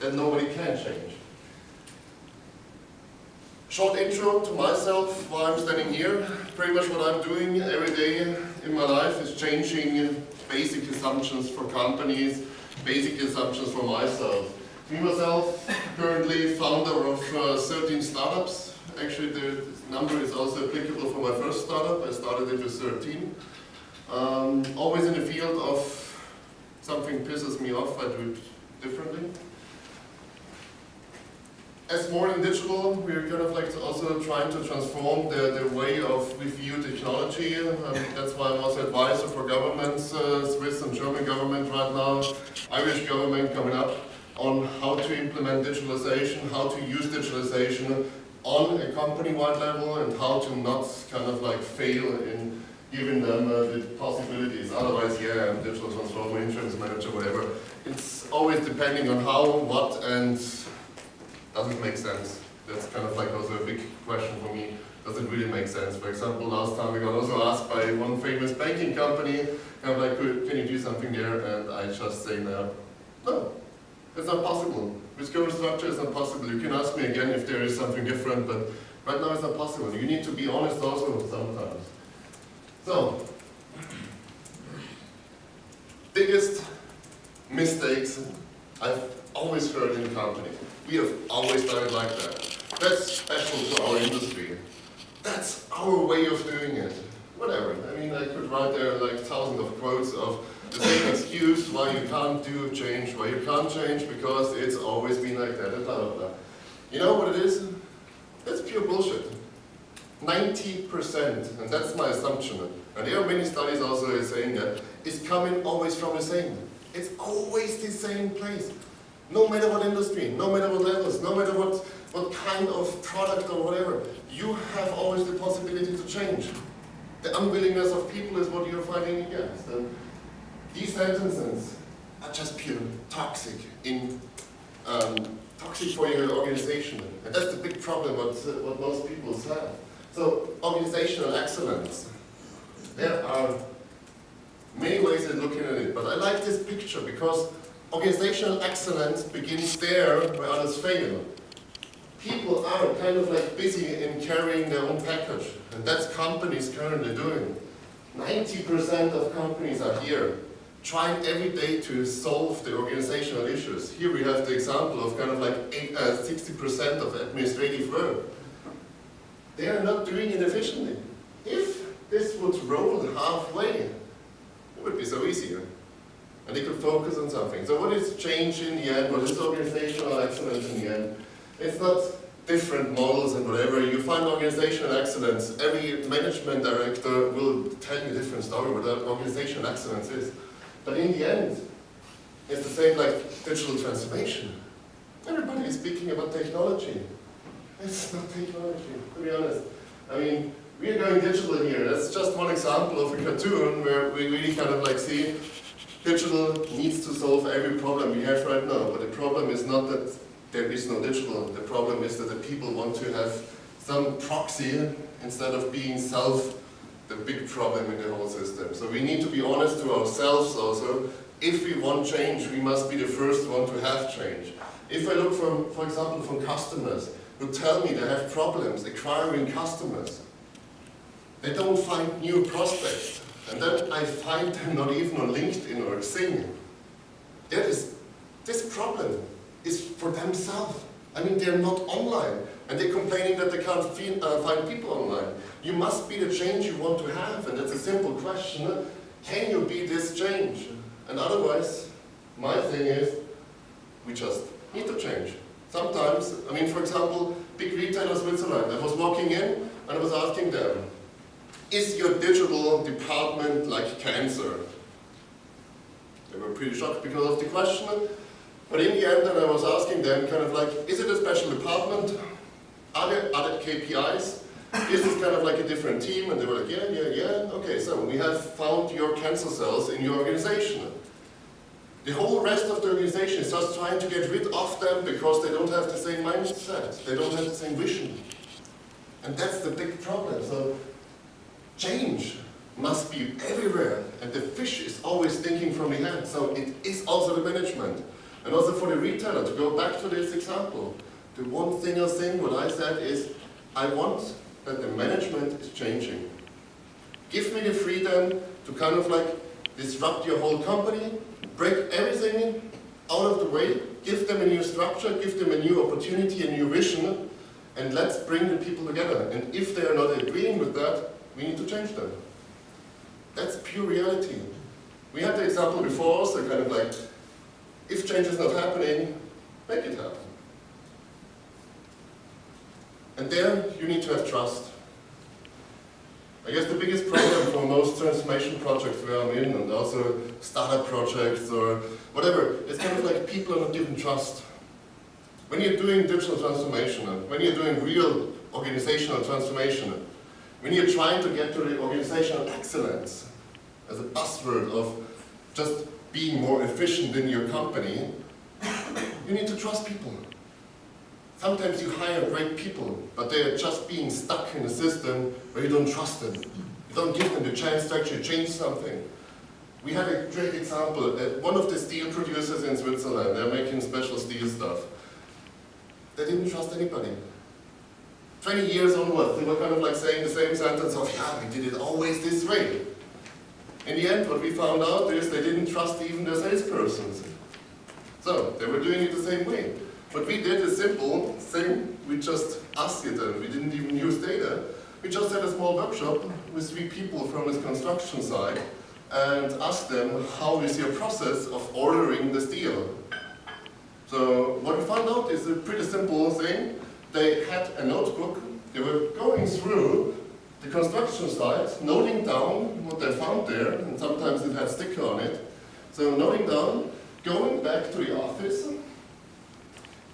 that nobody can change. Short intro to myself, why I'm standing here. Pretty much what I'm doing every day in my life is changing basic assumptions for companies, basic assumptions for myself. Me, myself, currently founder of 13 startups. Actually, the number is also applicable for my first startup. I started it with 13. Always in the field of something pisses me off, I do it differently. As more than digital, we're kind of like also trying to transform the way of we view technology. That's why I'm also advisor for governments, Swiss and German government right now, Irish government coming up, on how to implement digitalization, how to use digitalization on a company-wide level, and how to not kind of like fail in giving them the possibilities. Otherwise, yeah, I'm digital transformer, insurance manager, whatever. It's always depending on how, what, and does it make sense? That's kind of like also a big question for me. Does it really make sense? For example, last time we got also asked by one famous banking company, kind of like, can you do something there? And I just say no. It's not possible. With current structure, it's not possible. You can ask me again if there is something different, but right now it's not possible. You need to be honest also sometimes. So, biggest mistakes I've always heard in the company. We have always done it like that. That's special to our industry. That's our way of doing it. Whatever. I mean, I could write there like thousands of quotes of the same excuse why you can't do change, why you can't change because it's always been like that, and blah, blah, blah. You know what it is? That's pure bullshit. 90%, and that's my assumption, and there are many studies also saying that, is coming always from the same. It's always the same place. No matter what industry, no matter what levels, no matter what kind of product or whatever, you have always the possibility to change. The unwillingness of people is what you're fighting against. And these sentences are just pure toxic toxic for your organization. And that's the big problem what most people have. So organizational excellence. There are many ways of looking at it, but I like this picture because organizational excellence begins there where others fail. People are kind of like busy in carrying their own package, and that's companies currently doing. 90% of companies are here, trying every day to solve the organizational issues. Here we have the example of kind of like 60% of administrative work. They are not doing it efficiently. If this would roll halfway, it would be so easy. And they could focus on something. So what is change in the end? What is organizational excellence in the end? It's not different models and whatever. You find organizational excellence. Every management director will tell you a different story what organizational excellence is. But in the end, it's the same like digital transformation. Everybody is speaking about technology. It's not technology, to be honest. I mean, we are going digital here. That's just one example of a cartoon where we really kind of like see digital needs to solve every problem we have right now. But the problem is not that there is no digital. The problem is that the people want to have some proxy instead of being the big problem in the whole system. So we need to be honest to ourselves also. If we want change, we must be the first one to have change. If I look for example, from customers who tell me they have problems acquiring customers, they don't find new prospects. And then I find them not even on LinkedIn or Xing. This problem is for themselves. I mean, they're not online, and they're complaining that they can't find people online. You must be the change you want to have, and that's a simple question. Can you be this change? And otherwise, my thing is, we just need to change. Sometimes, I mean, for example, big retailer Switzerland, I was walking in, and I was asking them, is your digital department like cancer? They were pretty shocked because of the question. But in the end, then I was asking them kind of like, is it a special department? Are there other KPIs? Is this kind of like a different team? And they were like, yeah. Okay, so we have found your cancer cells in your organization. The whole rest of the organization is just trying to get rid of them because they don't have the same mindset. They don't have the same vision. And that's the big problem. So change must be everywhere. And the fish is always thinking from the head. So it is also the management. And also for the retailer, to go back to this example, the one single thing what I said is, I want that the management is changing. Give me the freedom to kind of like disrupt your whole company, break everything out of the way, give them a new structure, give them a new opportunity, a new vision, and let's bring the people together. And if they are not agreeing with that, we need to change them. That's pure reality. We had the example before also, kind of like, if change is not happening, make it happen. And there, you need to have trust. I guess the biggest problem for most transformation projects where I'm in, and also startup projects or whatever, it's kind of like people are not given trust. When you're doing digital transformation, when you're doing real organizational transformation, when you're trying to get to the organizational excellence, as a buzzword of just being more efficient in your company, you need to trust people. Sometimes you hire great people, but they are just being stuck in a system where you don't trust them. You don't give them the chance to actually change something. We had a great example at one of the steel producers in Switzerland. They're making special steel stuff. They didn't trust anybody. 20 years onwards, they were kind of like saying the same sentence of, yeah, we did it always this way. In the end, what we found out is they didn't trust even their salespersons. So, they were doing it the same way. What we did is simple thing, we just asked it, and we didn't even use data. We just had a small workshop with 3 people from this construction site and asked them, how is your process of ordering the steel? So what we found out is a pretty simple thing. They had a notebook, they were going through the construction site, noting down what they found there, and sometimes it had a sticker on it. So noting down, going back to the office,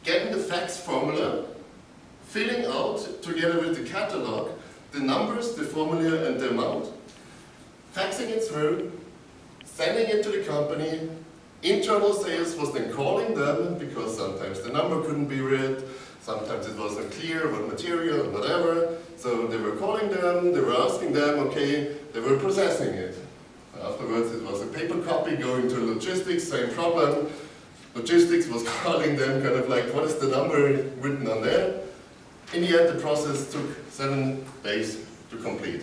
getting the fax formula, filling out, together with the catalog, the numbers, the formula, and the amount, faxing it through, sending it to the company. Internal sales was then calling them, because sometimes the number couldn't be read, sometimes it wasn't clear what material, whatever. So they were calling them, they were asking them, okay, they were processing it. Afterwards it was a paper copy going to logistics, same problem. Logistics was calling them, kind of like, what is the number written on there? In the end, the process took 7 days to complete.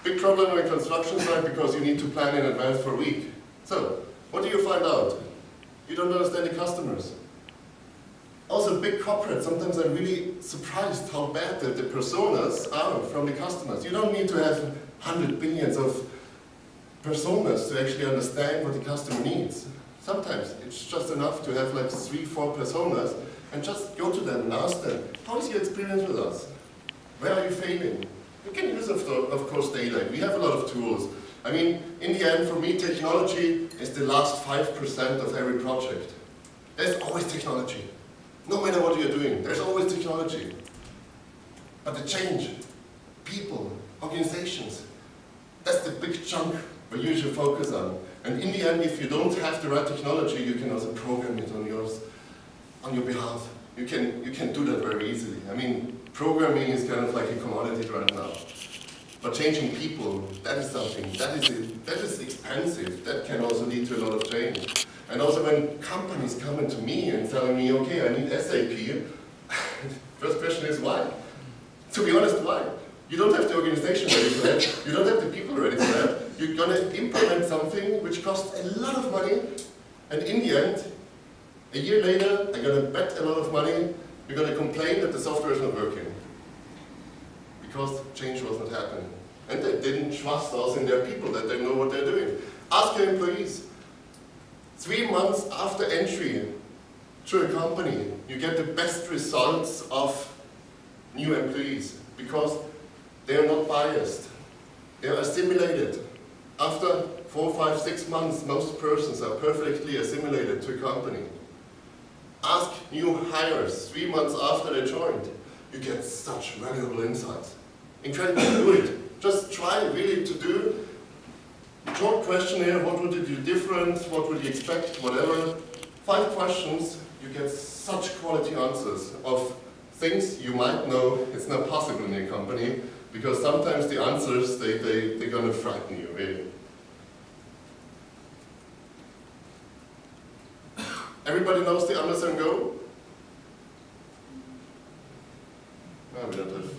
Big problem on a construction site because you need to plan in advance for a week. So, what do you find out? You don't understand the customers. Also, big corporates, sometimes I'm really surprised how bad the personas are from the customers. You don't need to have 100 billions of personas to actually understand what the customer needs. Sometimes it's just enough to have like 3-4 personas and just go to them and ask them, how is your experience with us? Where are you failing? You can use, of course, data. We have a lot of tools. I mean, in the end, for me, technology is the last 5% of every project. There's always technology. No matter what you're doing, there's always technology. But the change, people, organizations, that's the big chunk where you should focus on. And in the end, if you don't have the right technology, you can also program it on your behalf. You can do that very easily. I mean, programming is kind of like a commodity right now. But changing people, that is something, that is expensive. That can also lead to a lot of change. And also when companies come to me and telling me, okay, I need SAP, first question is why? To be honest, why? You don't have the organization ready for that. You don't have the people ready for that. You're going to implement something which costs a lot of money, and in the end, a year later, I'm going to bet a lot of money, you're going to complain that the software is not working. Because change was not happening. And they didn't trust us in their people, that they know what they're doing. Ask your employees. 3 months after entry to a company, you get the best results of new employees, because they are not biased. They are assimilated. After 4, 5, 6 months, most persons are perfectly assimilated to a company. Ask new hires 3 months after they joined. You get such valuable insights. Incredible, do it. Just try really to do a short questionnaire, what would you do different, what would you expect, whatever. 5 questions, you get such quality answers of things you might know it's not possible in your company, because sometimes the answers, they're going to frighten you, really. Every everybody knows the Amazon Go? No, we don't have